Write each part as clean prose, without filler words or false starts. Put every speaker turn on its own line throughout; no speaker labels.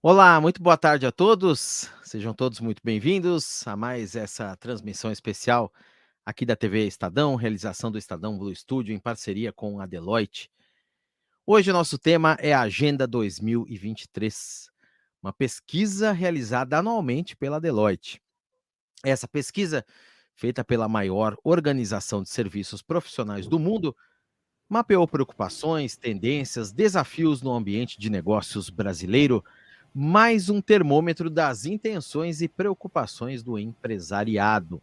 Olá, muito boa tarde a todos. Sejam todos muito bem-vindos a mais essa transmissão especial aqui da TV Estadão, realização do Estadão Blue Studio em parceria com a Deloitte. Hoje o nosso tema é a Agenda 2023, uma pesquisa realizada anualmente pela Deloitte. Essa pesquisa, feita pela maior organização de serviços profissionais do mundo, mapeou preocupações, tendências, desafios no ambiente de negócios brasileiro, mais um termômetro das intenções e preocupações do empresariado.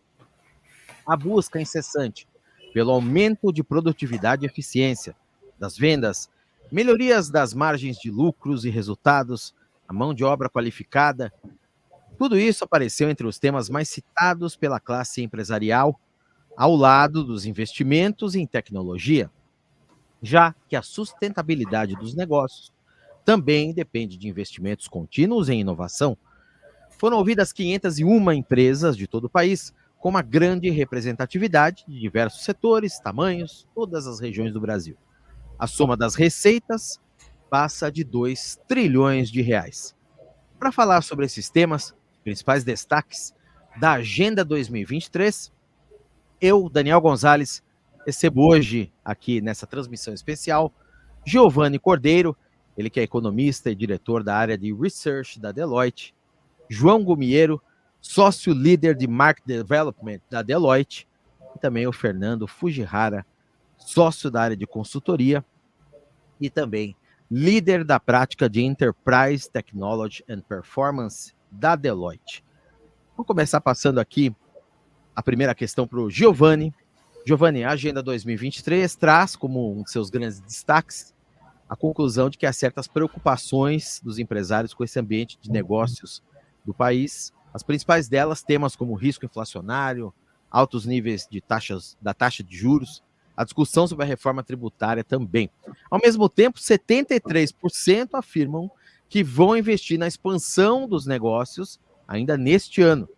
A busca incessante pelo aumento de produtividade e eficiência das vendas, melhorias das margens de lucros e resultados, a mão de obra qualificada, tudo isso apareceu entre os temas mais citados pela classe empresarial, ao lado dos investimentos em tecnologia, já que a sustentabilidade dos negócios também depende de investimentos contínuos em inovação. Foram ouvidas 501 empresas de todo o país, com uma grande representatividade de diversos setores, tamanhos, todas as regiões do Brasil. A soma das receitas passa de 2 trilhões de reais. Para falar sobre esses temas, principais destaques da Agenda 2023, eu, Daniel Gonzalez, recebo hoje, aqui nessa transmissão especial, Giovanni Cordeiro, ele que é economista e diretor da área de Research da Deloitte, João Gumiero, sócio líder de Market Development da Deloitte, e também o Fernando Fujihara, sócio da área de consultoria e também líder da prática de Enterprise Technology and Performance da Deloitte. Vou começar passando aqui a primeira questão para o Giovanni. Giovanni, a Agenda 2023 traz como um de seus grandes destaques a conclusão de que há certas preocupações dos empresários com esse ambiente de negócios do país. As principais delas, temas como risco inflacionário, altos níveis de da taxa de juros, a discussão sobre a reforma tributária também. Ao mesmo tempo, 73% afirmam que vão investir na expansão dos negócios ainda neste ano.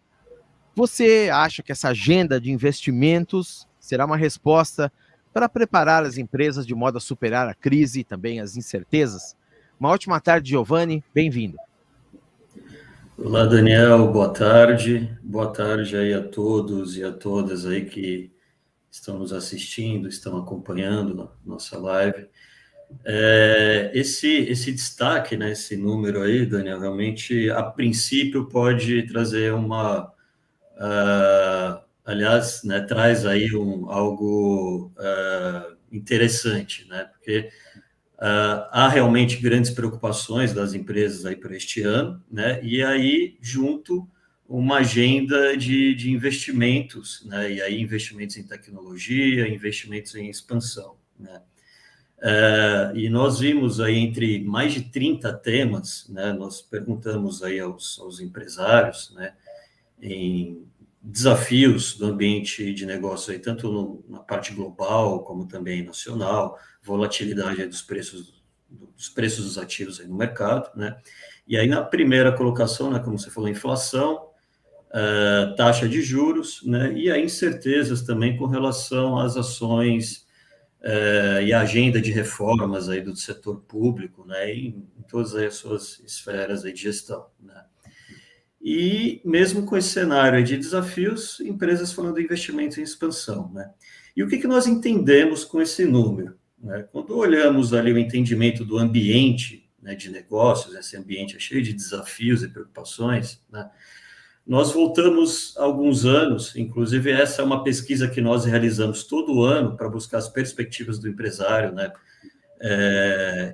Você acha que essa agenda de investimentos será uma resposta para preparar as empresas de modo a superar a crise e também as incertezas? Uma ótima tarde, Giovanni. Bem-vindo.
Olá, Daniel. Boa tarde. Boa tarde aí a todos e a todas aí que estão nos assistindo, estão acompanhando a nossa live. Esse destaque, né, esse número aí, Daniel, realmente, a princípio, pode trazer aliás, né, traz aí algo interessante, né, porque há realmente grandes preocupações das empresas aí para este ano, né, e aí, junto, uma agenda de investimentos, né, e aí investimentos em tecnologia, investimentos em expansão, né. E nós vimos aí entre mais de 30 temas, né, nós perguntamos aí aos empresários, né, em desafios do ambiente de negócio, aí, tanto na parte global como também nacional, volatilidade dos preços dos ativos aí no mercado, né? E aí na primeira colocação, né, como você falou, inflação, taxa de juros, né? E aí incertezas também com relação às ações e a agenda de reformas aí do setor público, né? Em todas as suas esferas aí de gestão, né? E mesmo com esse cenário de desafios, empresas falando de investimentos em expansão, né? E o que nós entendemos com esse número, né? Quando olhamos ali o entendimento do ambiente, né, de negócios, esse ambiente é cheio de desafios e preocupações, né? Nós voltamos alguns anos, inclusive essa é uma pesquisa que nós realizamos todo ano para buscar as perspectivas do empresário, né?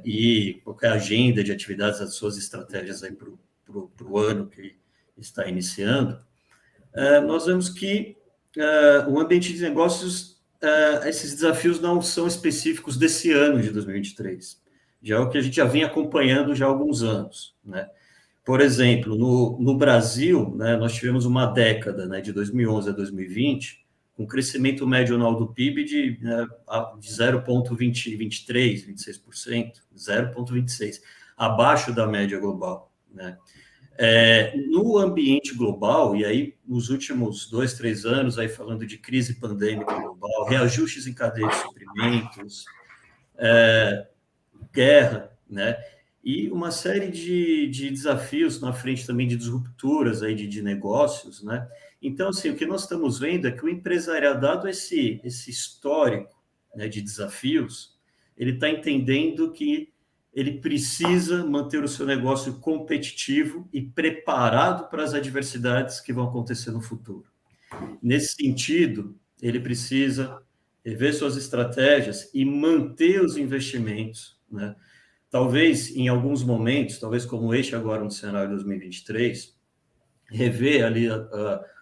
E qualquer agenda de atividades, as suas estratégias aí para o ano que está iniciando, nós vemos que o ambiente de negócios, esses desafios não são específicos desse ano de 2023, já é o que a gente já vinha acompanhando já há alguns anos, né? Por exemplo, no Brasil, né, nós tivemos uma década, né, de 2011 a 2020, com crescimento médio anual do PIB de 0,23, 26%, 0,26, abaixo da média global, né? No ambiente global, e aí nos últimos 2, 3 anos, aí falando de crise pandêmica global, reajustes em cadeia de suprimentos, guerra, né? e uma série de desafios na frente também de disrupturas aí de negócios, né? Então, assim, o que nós estamos vendo é que o empresariado, dado esse histórico, né, de desafios, ele está entendendo que ele precisa manter o seu negócio competitivo e preparado para as adversidades que vão acontecer no futuro. Nesse sentido, ele precisa rever suas estratégias e manter os investimentos, né? Talvez, em alguns momentos, talvez como este agora no cenário de 2023, rever ali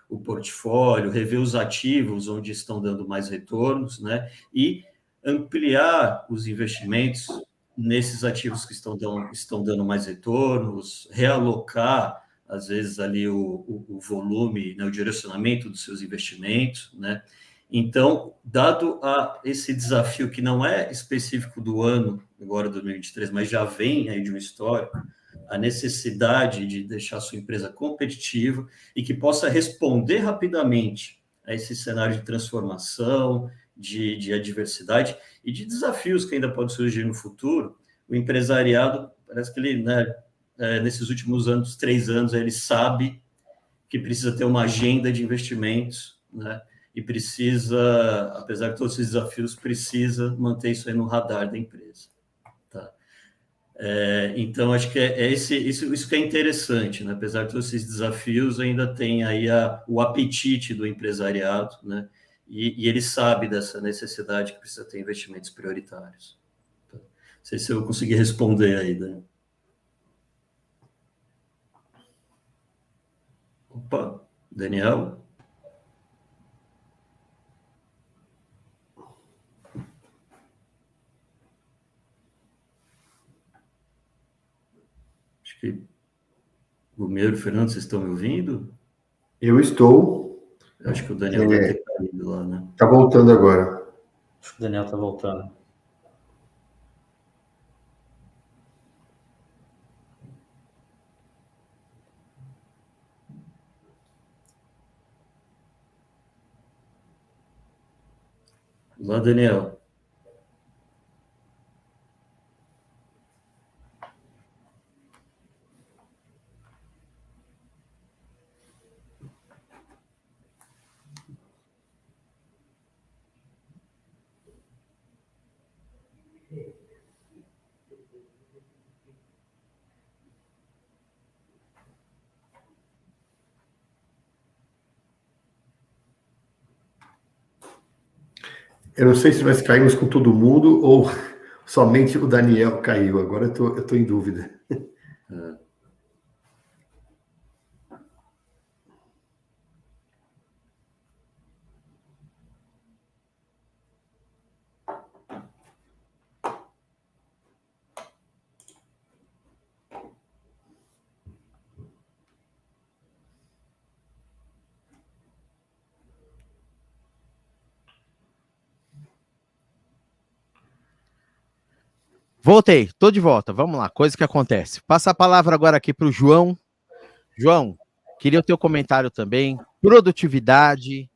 o portfólio, rever os ativos onde estão dando mais retornos, né? E ampliar os investimentos nesses ativos que estão dando mais retornos, realocar, às vezes, ali o volume, né, o direcionamento dos seus investimentos, né? Então, dado a esse desafio que não é específico do ano, agora 2023, mas já vem aí de um histórico, a necessidade de deixar sua empresa competitiva e que possa responder rapidamente a esse cenário de transformação, de adversidade e de desafios que ainda podem surgir no futuro, o empresariado, parece que ele, né, nesses últimos anos, 3 anos, ele sabe que precisa ter uma agenda de investimentos, né, e precisa, apesar de todos esses desafios, precisa manter isso aí no radar da empresa. Tá? Então, acho que isso que é interessante, né? Apesar de todos esses desafios, ainda tem aí o apetite do empresariado, né? E ele sabe dessa necessidade que precisa ter investimentos prioritários. Tá? Não sei se eu consegui responder aí, né? Opa, Daniel? Acho que o Meiro e o Fernando, vocês estão me ouvindo?
Eu estou.
Acho que o Daniel deve ter caído lá, né?
Está voltando agora.
Acho que o Daniel está voltando.
Olá, Daniel.
Eu não sei se nós caímos com todo mundo ou somente o Daniel caiu. Agora eu estou em dúvida.
Voltei, tô de volta. Vamos lá, coisa que acontece. Passa a palavra agora aqui para o João. João, queria o teu comentário também. Produtividade,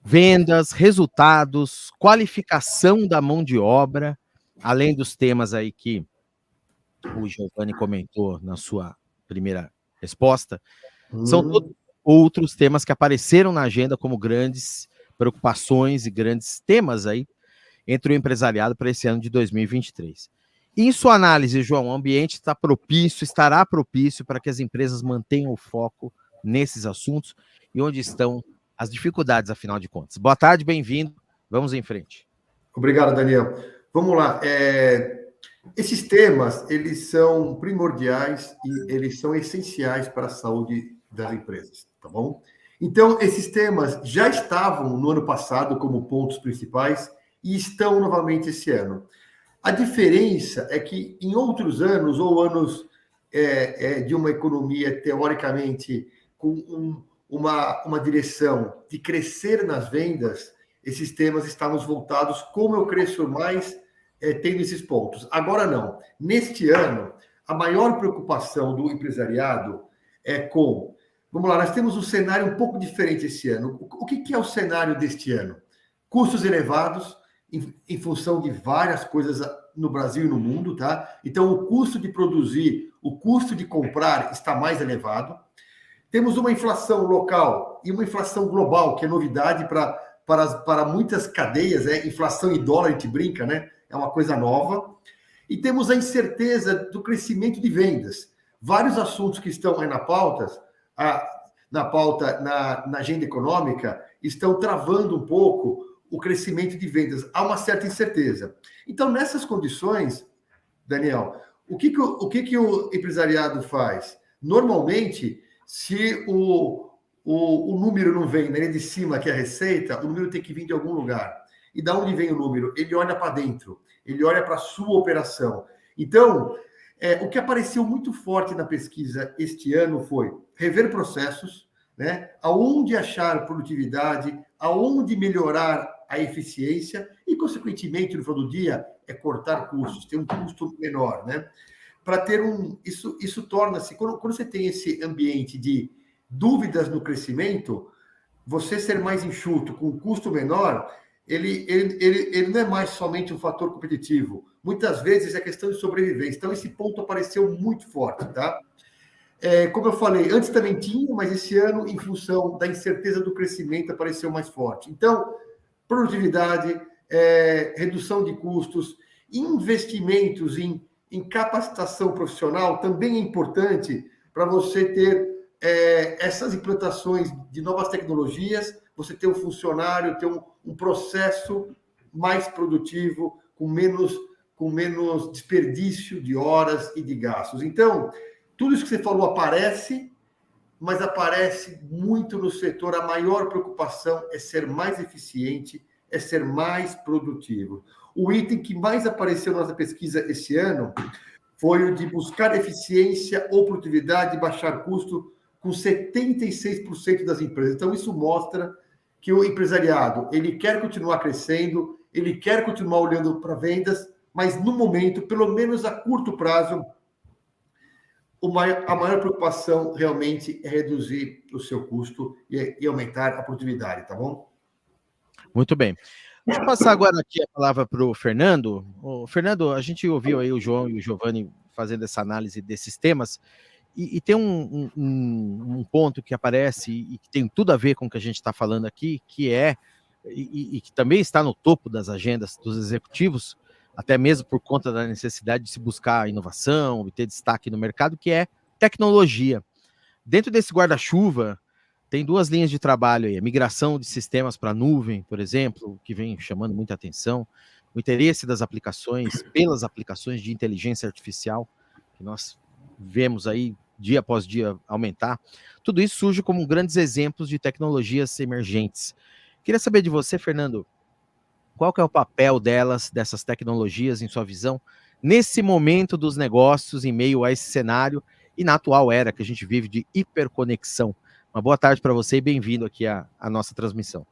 vendas, resultados, qualificação da mão de obra, além dos temas aí que o Giovanni comentou na sua primeira resposta, são todos outros temas que apareceram na agenda como grandes preocupações e grandes temas aí entre o empresariado para esse ano de 2023. Em sua análise, João, o ambiente estará propício para que as empresas mantenham o foco nesses assuntos e onde estão as dificuldades, afinal de contas. Boa tarde, bem-vindo. Vamos em frente.
Obrigado, Daniel. Vamos lá. Esses temas, eles são primordiais e eles são essenciais para a saúde das empresas, tá bom? Então, esses temas já estavam no ano passado como pontos principais e estão novamente esse ano. A diferença é que em outros anos, ou anos de uma economia teoricamente com uma direção de crescer nas vendas, esses temas estavam voltados como eu cresço mais tendo esses pontos. Agora não. Neste ano, a maior preocupação do empresariado é com... Vamos lá, nós temos um cenário um pouco diferente esse ano. O que é o cenário deste ano? Custos elevados em função de várias coisas no Brasil e no mundo, tá? Então, o custo de produzir, o custo de comprar está mais elevado. Temos uma inflação local e uma inflação global, que é novidade para muitas cadeias, inflação em dólar, a gente brinca, né? É uma coisa nova. E temos a incerteza do crescimento de vendas. Vários assuntos que estão aí na pauta, na agenda econômica, estão travando um pouco o crescimento de vendas. Há uma certa incerteza. Então, nessas condições, Daniel, o que o empresariado faz? Normalmente, se o número não vem na linha de cima, que é a receita, o número tem que vir de algum lugar. E da onde vem o número? Ele olha para dentro, ele olha para a sua operação. Então, o que apareceu muito forte na pesquisa este ano foi rever processos, né? Aonde achar produtividade, aonde melhorar a eficiência e, consequentemente, no final do dia, é cortar custos, ter um custo menor, né? Para ter isso torna-se, quando você tem esse ambiente de dúvidas no crescimento, você ser mais enxuto, com um custo menor, ele não é mais somente um fator competitivo. Muitas vezes é questão de sobrevivência. Então, esse ponto apareceu muito forte, tá? Como eu falei, antes também tinha, mas esse ano, em função da incerteza do crescimento, apareceu mais forte. Então, produtividade, redução de custos, investimentos em capacitação profissional também é importante para você ter essas implantações de novas tecnologias, você ter um funcionário, ter um processo mais produtivo, com menos desperdício de horas e de gastos. Então, tudo isso que você falou aparece, mas aparece muito no setor. A maior preocupação é ser mais eficiente, é ser mais produtivo. O item que mais apareceu na nossa pesquisa esse ano foi o de buscar eficiência ou produtividade e baixar custo com 76% das empresas. Então, isso mostra que o empresariado, ele quer continuar crescendo, ele quer continuar olhando para vendas, mas no momento, pelo menos a curto prazo, a maior preocupação realmente é reduzir o seu custo e aumentar a produtividade, tá bom?
Muito bem. Deixa eu passar agora aqui a palavra para o Fernando. Fernando, a gente ouviu aí o João e o Giovanni fazendo essa análise desses temas, e tem um ponto que aparece e que tem tudo a ver com o que a gente está falando aqui, que que também está no topo das agendas dos executivos, até mesmo por conta da necessidade de se buscar inovação, obter destaque no mercado, que é tecnologia. Dentro desse guarda-chuva, tem duas linhas de trabalho aí, a migração de sistemas para a nuvem, por exemplo, que vem chamando muita atenção, o interesse das aplicações, pelas aplicações de inteligência artificial, que nós vemos aí dia após dia aumentar. Tudo isso surge como grandes exemplos de tecnologias emergentes. Queria saber de você, Fernando, qual que é o papel dessas tecnologias, em sua visão, nesse momento dos negócios, em meio a esse cenário e na atual era que a gente vive de hiperconexão. Uma boa tarde para você e bem-vindo aqui à nossa transmissão.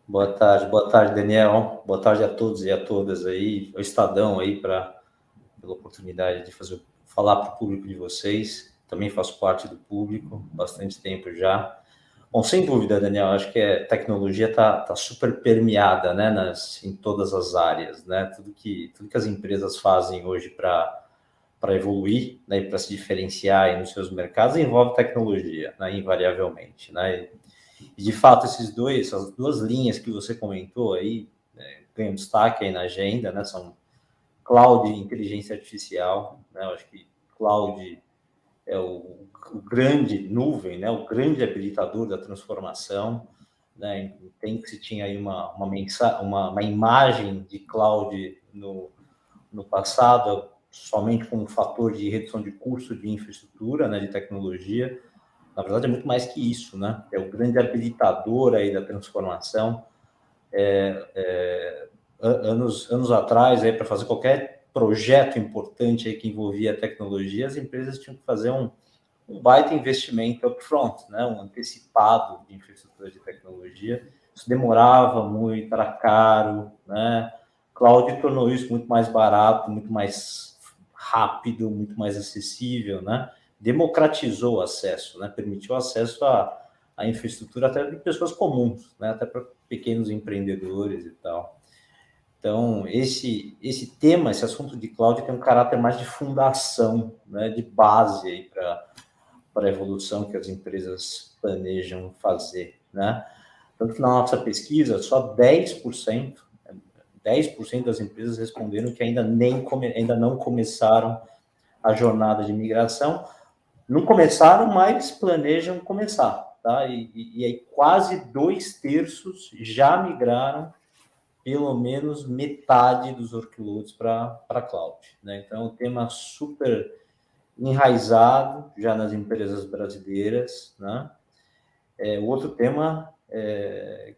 Boa tarde, Daniel. Boa tarde a todos e a todas aí, o Estadão aí pela oportunidade de falar para o público de vocês. Também faço parte do público, bastante tempo já. Bom, sem dúvida, Daniel, acho que a tecnologia está super permeada, né, em todas as áreas, né? Tudo que as empresas fazem hoje para evoluir, né, e para se diferenciar aí nos seus mercados envolve tecnologia, né, invariavelmente, né? E de fato essas duas linhas que você comentou aí, né, ganham destaque aí na agenda, né? São cloud e inteligência artificial, né? Eu acho que cloud é o grande nuvem, né? O grande habilitador da transformação, né? Tem que se tinha aí uma imagem de cloud no passado somente como um fator de redução de custo de infraestrutura, né? De tecnologia. Na verdade é muito mais que isso, né? É o grande habilitador aí da transformação. Anos atrás, aí para fazer qualquer projeto importante aí que envolvia tecnologia, as empresas tinham que fazer um baita investimento upfront, né? Um antecipado de infraestrutura de tecnologia. Isso demorava muito, era caro, né? Cloud tornou isso muito mais barato, muito mais rápido, muito mais acessível, né? Democratizou o acesso, né? Permitiu acesso a a infraestrutura até de pessoas comuns, né? Até para pequenos empreendedores e tal. Então, esse tema, esse assunto de cloud tem um caráter mais de fundação, né? De base para a evolução que as empresas planejam fazer, né? Tanto que na nossa pesquisa, só 10% das empresas responderam que ainda não começaram a jornada de migração. Não começaram, mas planejam começar, tá? E aí quase 2/3 já migraram pelo menos metade dos workloads para cloud, né? Então, é um tema super enraizado já nas empresas brasileiras, né? O outro tema é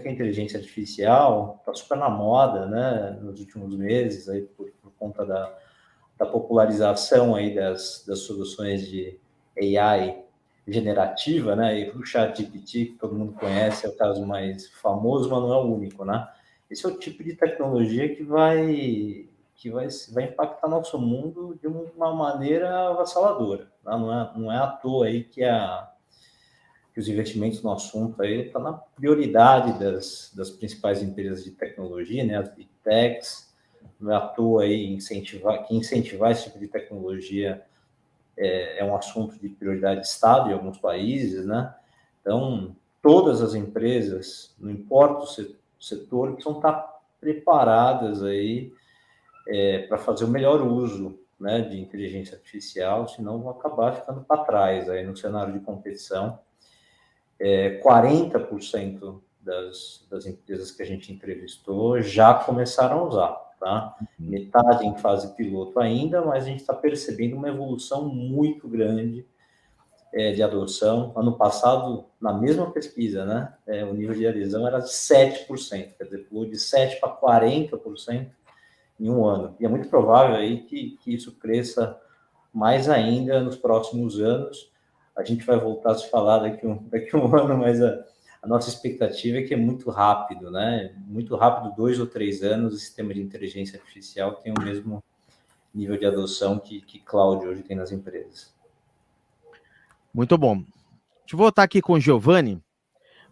que a inteligência artificial está super na moda, né? Nos últimos meses, aí por conta da popularização aí das soluções de AI generativa, né? E o ChatGPT, que todo mundo conhece, é o caso mais famoso, mas não é o único, né? Esse é o tipo de tecnologia que vai impactar nosso mundo de uma maneira avassaladora, né? Não é à toa aí que os investimentos no assunto aí está na prioridade das principais empresas de tecnologia, né? As Big Techs. Não é à toa aí incentivar esse tipo de tecnologia é um assunto de prioridade de Estado em alguns países, né? Então, todas as empresas, não importa o setor, precisam estar preparadas aí para fazer o melhor uso, né, de inteligência artificial, senão vão acabar ficando para trás aí no cenário de competição. 40% das empresas que a gente entrevistou já começaram a usar, tá? Metade em fase piloto ainda, mas a gente está percebendo uma evolução muito grande de adoção. Ano passado, na mesma pesquisa, né, o nível de adesão era de 7%, quer dizer, pulou de 7% para 40% em um ano. E é muito provável aí que isso cresça mais ainda nos próximos anos. A gente vai voltar a se falar daqui um ano, mas a nossa expectativa é que é muito rápido, né? Muito rápido, 2 ou 3 anos, o sistema de inteligência artificial tem o mesmo nível de adoção que cloud hoje tem nas empresas.
Muito bom. Deixa eu voltar aqui com o Giovanni.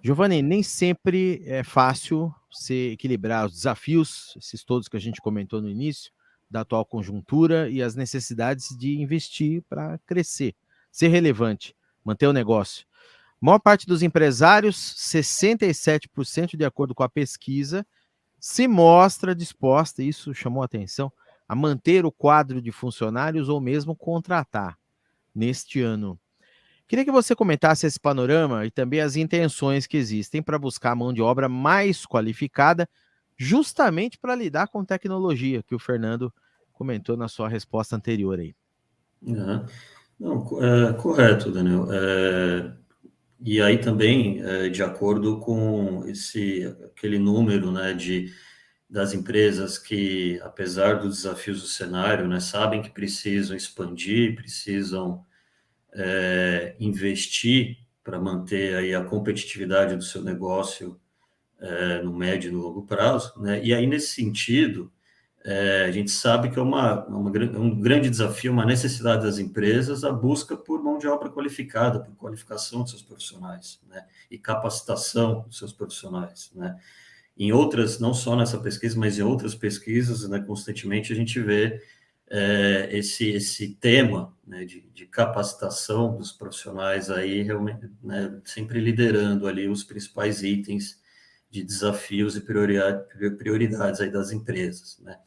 Giovanni, nem sempre é fácil se equilibrar os desafios, esses todos que a gente comentou no início, da atual conjuntura e as necessidades de investir para crescer, ser relevante, manter o negócio. A maior parte dos empresários, 67%, de acordo com a pesquisa, se mostra disposta, isso chamou a atenção, a manter o quadro de funcionários ou mesmo contratar neste ano. Queria que você comentasse esse panorama e também as intenções que existem para buscar mão de obra mais qualificada, justamente para lidar com tecnologia, que o Fernando comentou na sua resposta anterior aí.
Não, correto, Daniel. E aí também, de acordo com aquele número, né, das empresas que, apesar dos desafios do cenário, né, sabem que precisam expandir, precisam investir para manter aí a competitividade do seu negócio no médio e no longo prazo, né? E aí, nesse sentido, a gente sabe que é um grande desafio, uma necessidade das empresas, a busca por mão de obra qualificada, por qualificação dos seus profissionais, né? E capacitação dos seus profissionais, né? Em outras, não só nessa pesquisa, mas em outras pesquisas, né, constantemente a gente vê esse tema, né, de capacitação dos profissionais aí, realmente, né, sempre liderando ali os principais itens de desafios e prioridades aí das empresas, né,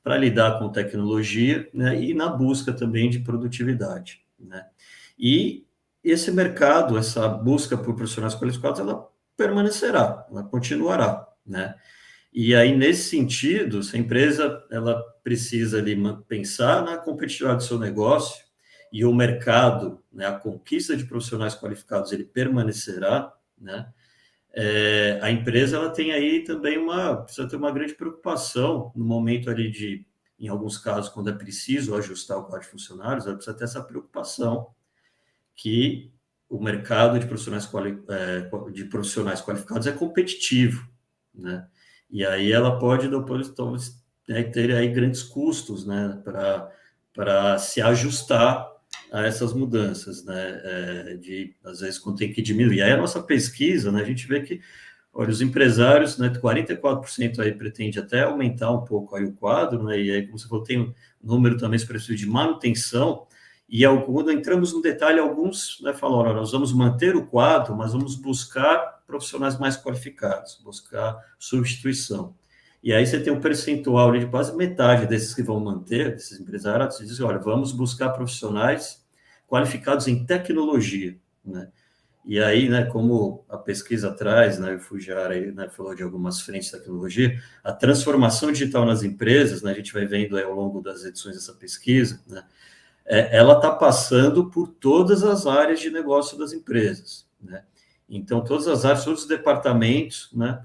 para lidar com tecnologia, né, e na busca também de produtividade, né. E esse mercado, essa busca por profissionais qualificados, ela permanecerá, ela continuará, né. E aí, nesse sentido, se a empresa ela precisa ali pensar na competitividade do seu negócio e o mercado, né, a conquista de profissionais qualificados, ele permanecerá, né? A empresa ela tem aí também precisa ter uma grande preocupação no momento ali em alguns casos, quando é preciso ajustar o quadro de funcionários, ela precisa ter essa preocupação que o mercado de profissionais qualificados é competitivo, né? E aí ela pode depois ter aí grandes custos, né, para se ajustar a essas mudanças, né? Às vezes, quando tem que diminuir. Aí a nossa pesquisa, né, a gente vê que, olha, os empresários, né, 44% aí pretende até aumentar um pouco aí o quadro, né? E aí, como você falou, tem um número também expressivo de manutenção, e quando entramos no detalhe, alguns, né, falam, olha, nós vamos manter o quadro, mas vamos buscar profissionais mais qualificados, buscar substituição. E aí você tem um percentual de quase metade desses que vão manter, desses empresários, que dizem, olha, vamos buscar profissionais qualificados em tecnologia, né? E aí, né, como a pesquisa traz, né, o Fujar aí, né, falou de algumas frentes de tecnologia, a transformação digital nas empresas, né, a gente vai vendo aí ao longo das edições dessa pesquisa, né, ela está passando por todas as áreas de negócio das empresas, né? Então, todas as áreas, todos os departamentos, né,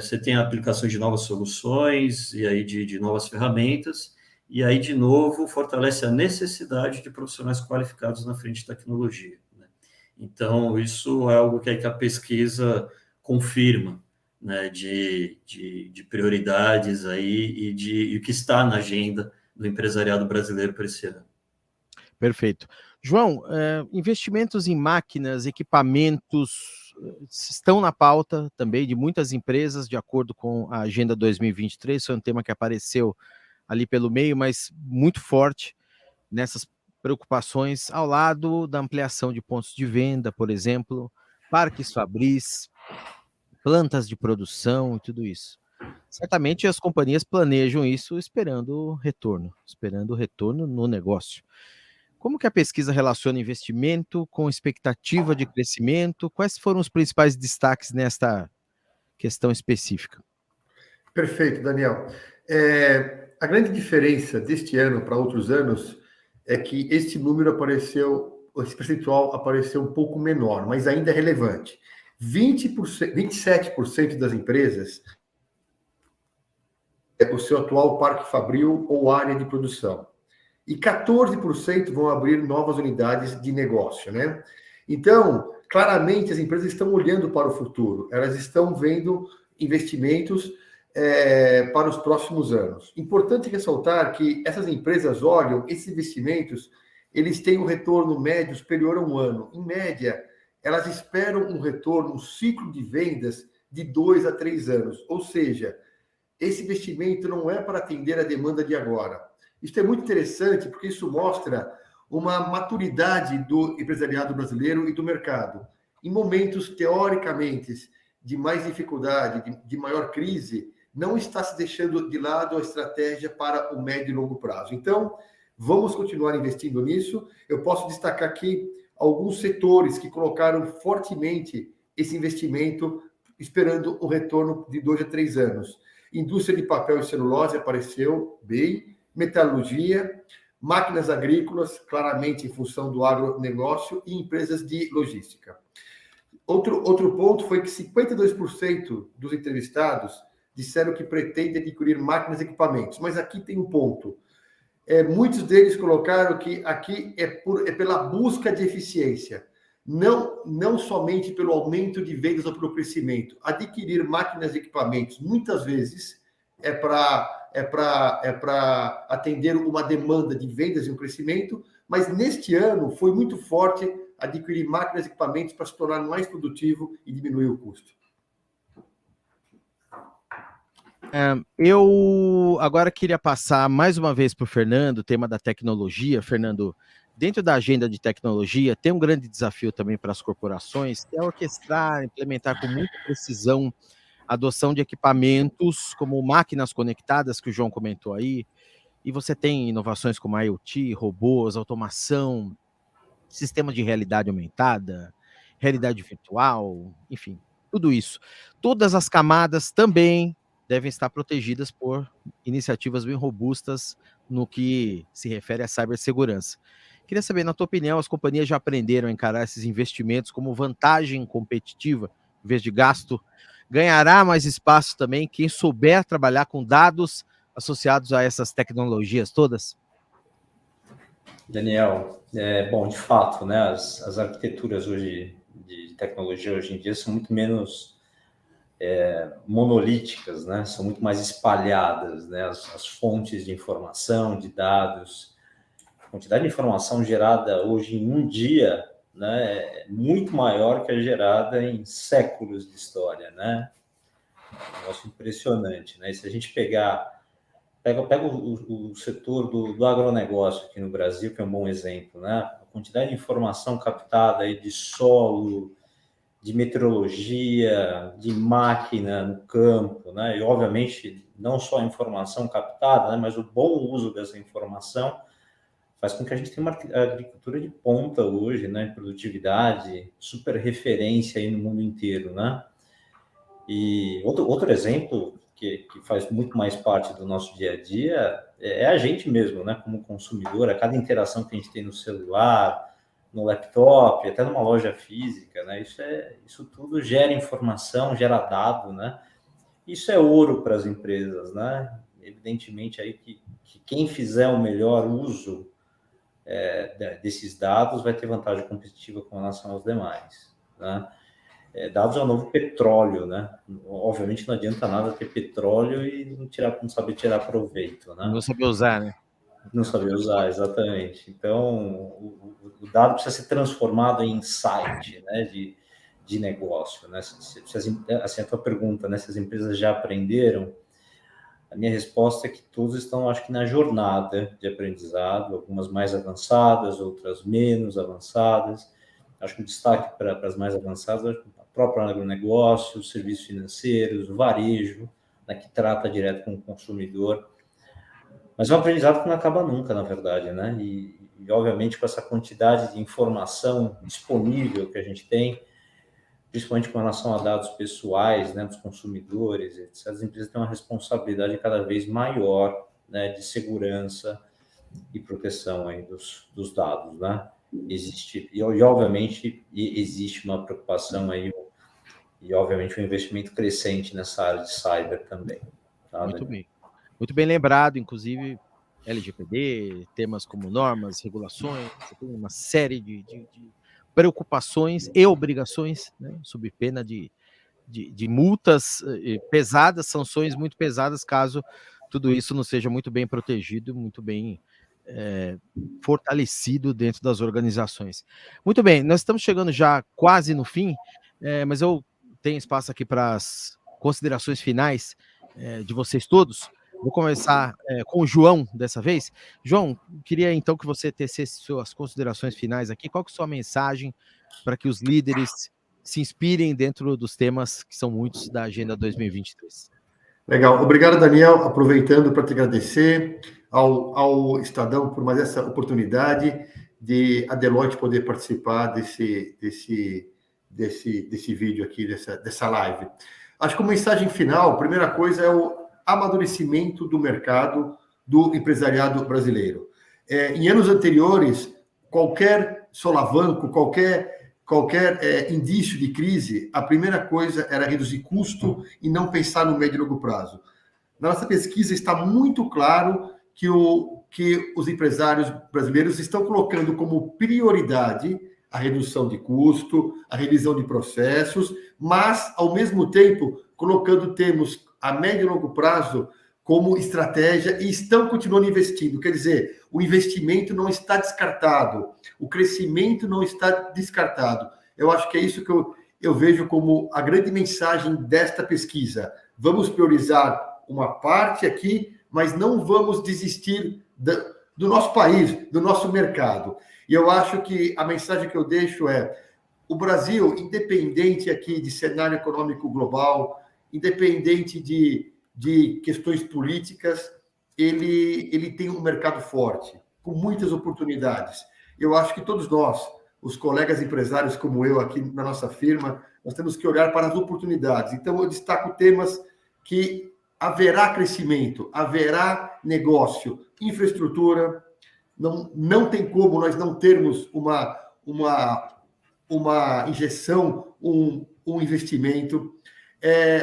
você tem a aplicação de novas soluções e aí de novas ferramentas, e aí, de novo, fortalece a necessidade de profissionais qualificados na frente de tecnologia, né? Então, isso é algo que a pesquisa confirma, né, de prioridades aí e o que está na agenda do empresariado brasileiro para esse ano.
Perfeito. João, investimentos em máquinas, equipamentos estão na pauta também de muitas empresas, de acordo com a Agenda 2023, foi um tema que apareceu ali pelo meio, mas muito forte nessas preocupações, ao lado da ampliação de pontos de venda, por exemplo, parques fabris, plantas de produção e tudo isso. Certamente as companhias planejam isso esperando retorno no negócio. Como que a pesquisa relaciona investimento com expectativa de crescimento? Quais foram os principais destaques nesta questão específica?
Perfeito, Daniel. A grande diferença deste ano para outros anos é que este número apareceu, esse percentual apareceu um pouco menor, mas ainda é relevante. 27% das empresas o seu atual parque fabril ou área de produção. E 14% vão abrir novas unidades de negócio, né? Então, claramente, as empresas estão olhando para o futuro. Elas estão vendo investimentos para os próximos anos. Importante ressaltar que essas empresas olham, esses investimentos, eles têm um retorno médio superior a um ano. Em média, elas esperam um retorno, um ciclo de vendas de 2 a 3 anos. Ou seja, esse investimento não é para atender a demanda de agora. Isso é muito interessante porque isso mostra uma maturidade do empresariado brasileiro e do mercado. Em momentos, teoricamente, de mais dificuldade, de maior crise, não está se deixando de lado a estratégia para o médio e longo prazo. Então, vamos continuar investindo nisso. Eu posso destacar aqui alguns setores que colocaram fortemente esse investimento, esperando o retorno de 2 a 3 anos. Indústria de papel e celulose apareceu bem, metalurgia, máquinas agrícolas, claramente em função do agronegócio, e empresas de logística. Outro ponto foi que 52% dos entrevistados disseram que pretendem adquirir máquinas e equipamentos, mas aqui tem um ponto. Muitos deles colocaram que aqui é pela busca de eficiência, não somente pelo aumento de vendas ou pelo crescimento. Adquirir máquinas e equipamentos, muitas vezes, é para atender uma demanda de vendas e um crescimento, mas neste ano foi muito forte adquirir máquinas e equipamentos para se tornar mais produtivo e diminuir o custo.
Eu agora queria passar mais uma vez para o Fernando, o tema da tecnologia. Fernando, dentro da agenda de tecnologia, tem um grande desafio também para as corporações, que é orquestrar, implementar com muita precisão a adoção de equipamentos como máquinas conectadas, que o João comentou aí, e você tem inovações como IoT, robôs, automação, sistema de realidade aumentada, realidade virtual, enfim, tudo isso. Todas as camadas também devem estar protegidas por iniciativas bem robustas no que se refere à cibersegurança. Queria saber, na tua opinião, as companhias já aprenderam a encarar esses investimentos como vantagem competitiva, em vez de gasto? Ganhará mais espaço também quem souber trabalhar com dados associados a essas tecnologias todas?
Daniel, bom, de fato, né, as arquiteturas hoje de tecnologia hoje em dia são muito menos monolíticas, né? São muito mais espalhadas, né? As fontes de informação, de dados. quantidade de informação gerada hoje em um dia, né, é muito maior que a gerada em séculos de história, né? Um negócio impressionante, né? E se a gente pega o setor do agronegócio aqui no Brasil, que é um bom exemplo, né? A quantidade de informação captada aí de solo, de meteorologia, de máquina no campo, né? E, obviamente, não só a informação captada, né? Mas o bom uso dessa informação faz com que a gente tenha uma agricultura de ponta hoje, né? Produtividade, super referência aí no mundo inteiro, né? E outro exemplo que faz muito mais parte do nosso dia a dia é a gente mesmo, né? Como consumidor, a cada interação que a gente tem no celular, no laptop, até numa loja física, né? Isso tudo gera informação, gera dado, né? Isso é ouro para as empresas, né? Evidentemente aí que quem fizer o melhor uso desses dados vai ter vantagem competitiva com relação aos demais, né? Dados é o novo petróleo, né? Obviamente não adianta nada ter petróleo e não saber tirar proveito, né?
Não saber usar, né?
Não saber usar, exatamente. Então, o dado precisa ser transformado em insight, né, de negócio, né? Assim, a tua pergunta, né, se as empresas já aprenderam, a minha resposta é que todos estão, acho que, na jornada de aprendizado, algumas mais avançadas, outras menos avançadas. Acho que o destaque para as mais avançadas, a própria agronegócio, os serviços financeiros, o varejo, né, que trata direto com o consumidor. Mas é um aprendizado que não acaba nunca, na verdade, né? E obviamente, com essa quantidade de informação disponível que a gente tem, principalmente com relação a dados pessoais, né, dos consumidores, etc., as empresas têm uma responsabilidade cada vez maior, né, de segurança e proteção aí dos dados, né? Obviamente, existe uma preocupação aí e, obviamente, um investimento crescente nessa área de cyber também. Tá,
muito bem. Muito bem lembrado, inclusive LGPD, temas como normas, regulações, tem uma série de preocupações e obrigações, né, sob pena de multas pesadas, sanções muito pesadas, caso tudo isso não seja muito bem protegido, muito bem fortalecido dentro das organizações. Muito bem, nós estamos chegando já quase no fim, mas eu tenho espaço aqui para as considerações finais de vocês todos. Vou começar com o João dessa vez. João, queria então que você tecesse suas considerações finais aqui. Qual que é a sua mensagem para que os líderes se inspirem dentro dos temas que são muitos da Agenda 2023?
Legal. Obrigado, Daniel. Aproveitando para te agradecer ao Estadão por mais essa oportunidade de a Deloitte poder participar desse vídeo aqui, dessa live. Acho que a mensagem final, a primeira coisa é o amadurecimento do mercado do empresariado brasileiro. Em anos anteriores, qualquer solavanco, qualquer indício de crise, a primeira coisa era reduzir custo e não pensar no médio e longo prazo. Na nossa pesquisa está muito claro que os empresários brasileiros estão colocando como prioridade a redução de custo, a revisão de processos, mas, ao mesmo tempo, colocando termos a médio e longo prazo como estratégia e estão continuando investindo. Quer dizer, o investimento não está descartado, o crescimento não está descartado. Eu acho que é isso que eu vejo como a grande mensagem desta pesquisa. Vamos priorizar uma parte aqui, mas não vamos desistir do nosso país, do nosso mercado. E eu acho que a mensagem que eu deixo é: o Brasil, independente aqui de cenário econômico global, independente de questões políticas, ele tem um mercado forte, com muitas oportunidades. Eu acho que todos nós, os colegas empresários como eu aqui na nossa firma, nós temos que olhar para as oportunidades. Então, eu destaco temas que haverá crescimento, haverá negócio, infraestrutura. Não tem como nós não termos uma injeção, um investimento.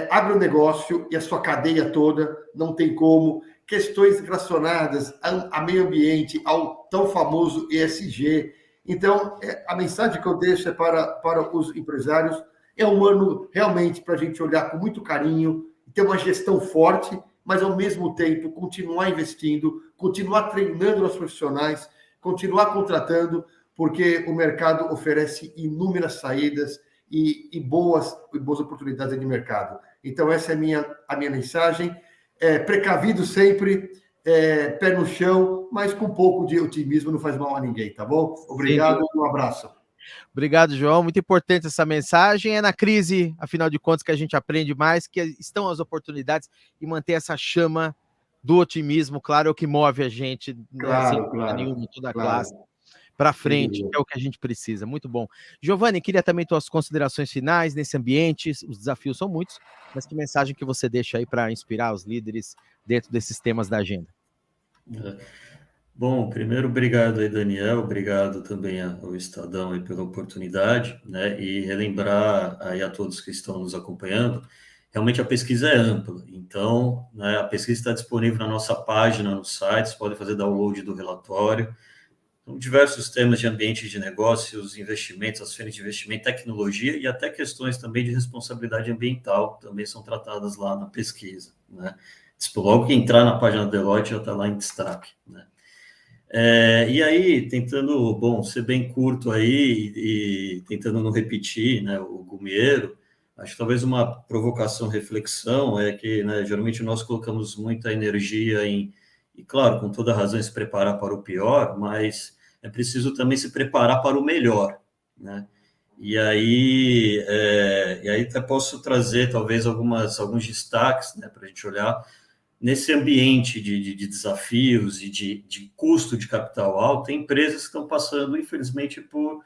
Agronegócio e a sua cadeia toda, não tem como. Questões relacionadas ao meio ambiente, ao tão famoso ESG. Então, a mensagem que eu deixo é para os empresários: é um ano realmente para a gente olhar com muito carinho, ter uma gestão forte, mas, ao mesmo tempo, continuar investindo, continuar treinando os profissionais, continuar contratando, porque o mercado oferece inúmeras saídas e boas oportunidades de mercado. Então, essa é a minha mensagem. Precavido sempre, pé no chão, mas com um pouco de otimismo não faz mal a ninguém, tá bom? Obrigado, um abraço.
Obrigado, João. Muito importante essa mensagem. É na crise, afinal de contas, que a gente aprende mais, que estão as oportunidades, e manter essa chama do otimismo, claro, é o que move a gente, né, sem dúvida nenhuma, toda a classe, para frente, que é o que a gente precisa. Muito bom. Giovanni, queria também tuas considerações finais nesse ambiente. Os desafios são muitos, mas que mensagem que você deixa aí para inspirar os líderes dentro desses temas da agenda?
Bom, primeiro, obrigado aí, Daniel, obrigado também ao Estadão aí pela oportunidade, né, e relembrar aí a todos que estão nos acompanhando, realmente a pesquisa é ampla, então, né, a pesquisa está disponível na nossa página, no site, vocês podem fazer download do relatório, então, diversos temas de ambiente de negócios, investimentos, as frentes de investimento, tecnologia e até questões também de responsabilidade ambiental também são tratadas lá na pesquisa, né, logo que entrar na página da Deloitte já está lá em destaque, né. E aí, tentando, ser bem curto aí e tentando não repetir, né, o Gumiero, acho que talvez uma provocação, reflexão é que, né, geralmente nós colocamos muita energia e claro, com toda razão, se preparar para o pior, mas é preciso também se preparar para o melhor, né? E aí até posso trazer talvez alguns destaques, né, para a gente olhar nesse ambiente de desafios e de custo de capital alto. Tem empresas que estão passando, infelizmente, por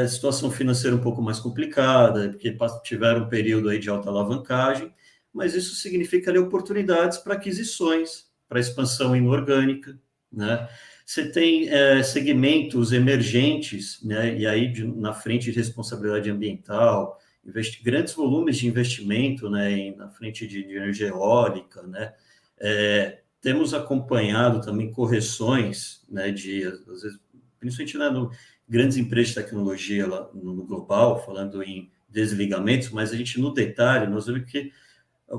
situação financeira um pouco mais complicada, porque tiveram um período aí de alta alavancagem, mas isso significa ali oportunidades para aquisições, para expansão inorgânica, né? Você tem segmentos emergentes, né? E aí na frente de responsabilidade ambiental, grandes volumes de investimento, né, na frente de energia eólica, né, temos acompanhado também correções, né, às vezes, principalmente, né, grandes empresas de tecnologia lá no global, falando em desligamentos, mas a gente, no detalhe, nós vemos que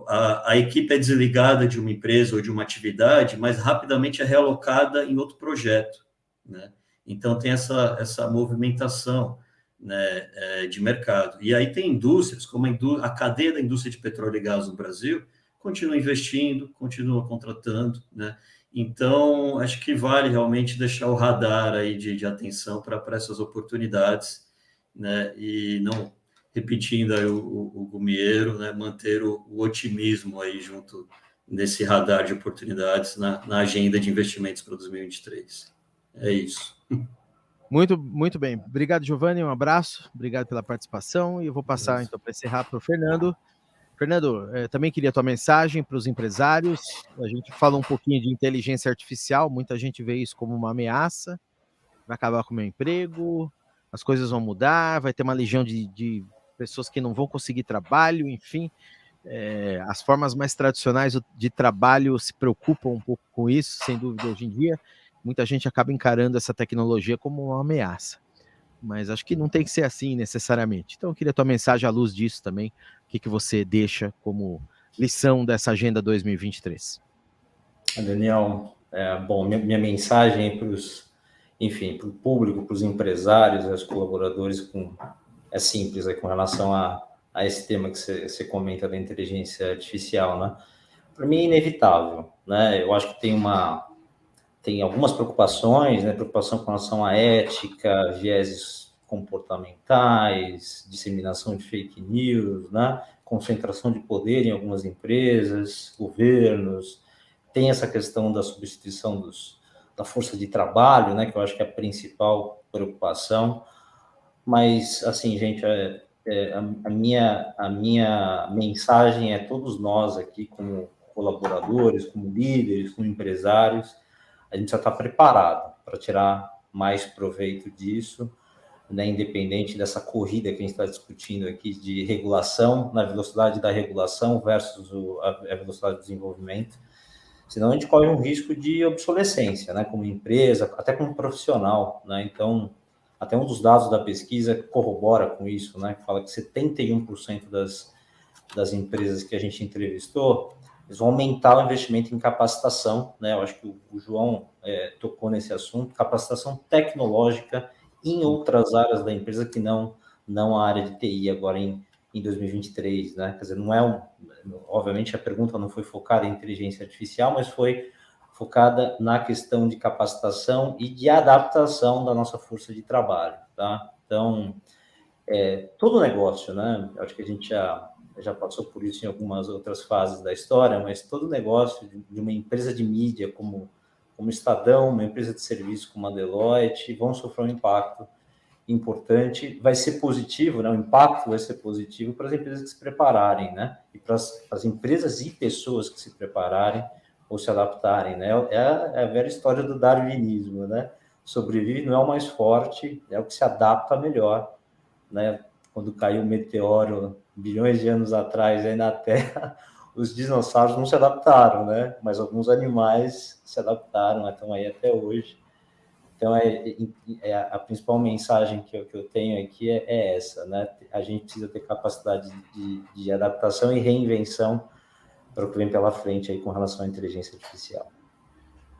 a equipe é desligada de uma empresa ou de uma atividade, mas rapidamente é realocada em outro projeto, né? Então, tem essa movimentação, né, de mercado. E aí tem indústrias, como a cadeia da indústria de petróleo e gás no Brasil, continua investindo, continua contratando, né? Então, acho que vale realmente deixar o radar aí de atenção para essas oportunidades, né? E não, repetindo aí o Gumiero, né? Manter o otimismo aí junto nesse radar de oportunidades na agenda de investimentos para 2023. É isso.
Muito, muito bem. Obrigado, Giovanni. Um abraço. Obrigado pela participação. E eu vou passar, então, para encerrar, para o Fernando. Fernando, também queria a tua mensagem para os empresários. A gente falou um pouquinho de inteligência artificial. Muita gente vê isso como uma ameaça. Vai acabar com o meu emprego, as coisas vão mudar, vai ter uma legião de pessoas que não vão conseguir trabalho, enfim. As formas mais tradicionais de trabalho se preocupam um pouco com isso, sem dúvida, hoje em dia. Muita gente acaba encarando essa tecnologia como uma ameaça, mas acho que não tem que ser assim necessariamente. Então, eu queria a tua mensagem à luz disso também, o que você deixa como lição dessa Agenda 2023.
Daniel, minha mensagem para o público, para os empresários, aos colaboradores, é simples, com relação a esse tema que você comenta da inteligência artificial, né? Para mim é inevitável, né? Eu acho que tem algumas preocupações, né? Preocupação com relação à ética, vieses comportamentais, disseminação de fake news, né? Concentração de poder em algumas empresas, governos. Tem essa questão da substituição da força de trabalho, né? Que eu acho que é a principal preocupação. Mas, assim, gente, a minha mensagem é todos nós aqui, como colaboradores, como líderes, como empresários, a gente já está preparado para tirar mais proveito disso, né, independente dessa corrida que a gente está discutindo aqui de regulação, na velocidade da regulação versus a velocidade do desenvolvimento. Senão a gente corre um risco de obsolescência, né, como empresa, até como profissional, né? Então, até um dos dados da pesquisa corrobora com isso, né? Fala que 71% das empresas que a gente entrevistou eles vão aumentar o investimento em capacitação, né? Eu acho que o João tocou nesse assunto, capacitação tecnológica em outras áreas da empresa que não a área de TI agora em 2023, né? Quer dizer, obviamente a pergunta não foi focada em inteligência artificial, mas foi focada na questão de capacitação e de adaptação da nossa força de trabalho, tá? Então, todo negócio, né? Acho que a gente já passou por isso em algumas outras fases da história, mas todo negócio de uma empresa de mídia como Estadão, uma empresa de serviço como a Deloitte, vão sofrer um impacto importante, vai ser positivo, né? O impacto vai ser positivo para as empresas que se prepararem, né? E para as empresas e pessoas que se prepararem ou se adaptarem, né? É a velha história do darwinismo, né? Sobrevive não é o mais forte, é o que se adapta melhor, né? Quando caiu o meteoro bilhões de anos atrás aí na Terra, os dinossauros não se adaptaram, né? Mas alguns animais se adaptaram, estão aí até hoje. Então, a principal mensagem que eu tenho aqui é essa, né? A gente precisa ter capacidade de adaptação e reinvenção para o que vem pela frente aí com relação à inteligência artificial.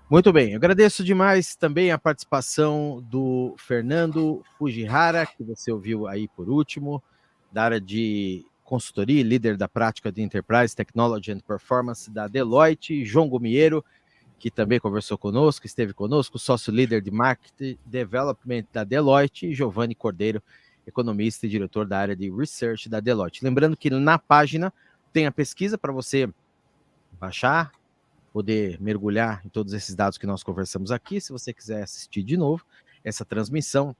Muito bem, eu agradeço demais também a participação do Fernando Fujihara, que você ouviu aí por último, da área de consultoria, líder da prática de Enterprise Technology and Performance da Deloitte, João Gumiero, que também conversou conosco, esteve conosco, sócio-líder de Market Development da Deloitte, e Giovanni Cordeiro, economista e diretor da área de Research da Deloitte. Lembrando que na página tem a pesquisa para você baixar, poder mergulhar em todos esses dados que nós conversamos aqui. Se você quiser assistir de novo essa transmissão,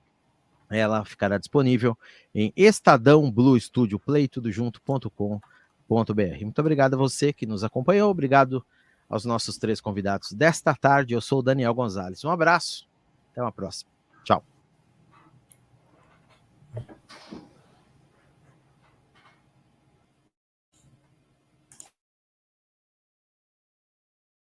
ela ficará disponível em Estadão Blue Studio Play, tudojunto.com.br. Muito obrigado a você que nos acompanhou, obrigado aos nossos 3 convidados desta tarde. Eu sou o Daniel Gonzalez. Um abraço, até uma próxima.